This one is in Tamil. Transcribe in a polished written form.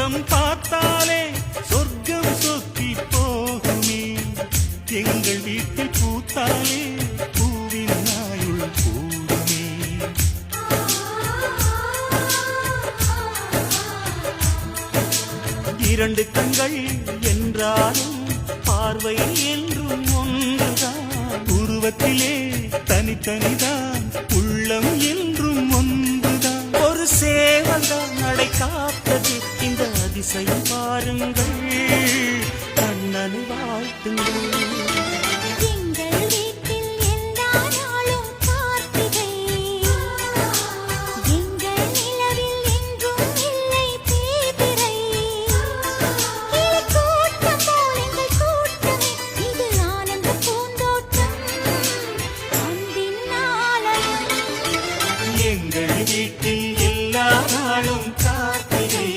முகம் பார்த்தாலே சொர்க்கம் சொத்தி போகுமே எங்கள் வீட்டில் பூத்தாலே பூவின் நாயுள் கூடுமே இரண்டு கண்கள் என்றாலும் பார்வை என்றும் ஒன்றுதான் உருவத்திலே தனித்தனிதான் உள்ளம் என்றும் ஒன்றுதான் ஒரு சேவல்தான் நடை காத்தது இந்த அதிசயம் பாருங்கள் கண்ணனை வாழ்த்துங்கள் எங்கள் வீட்டில் எல்லா நாளும் கார்த்திகை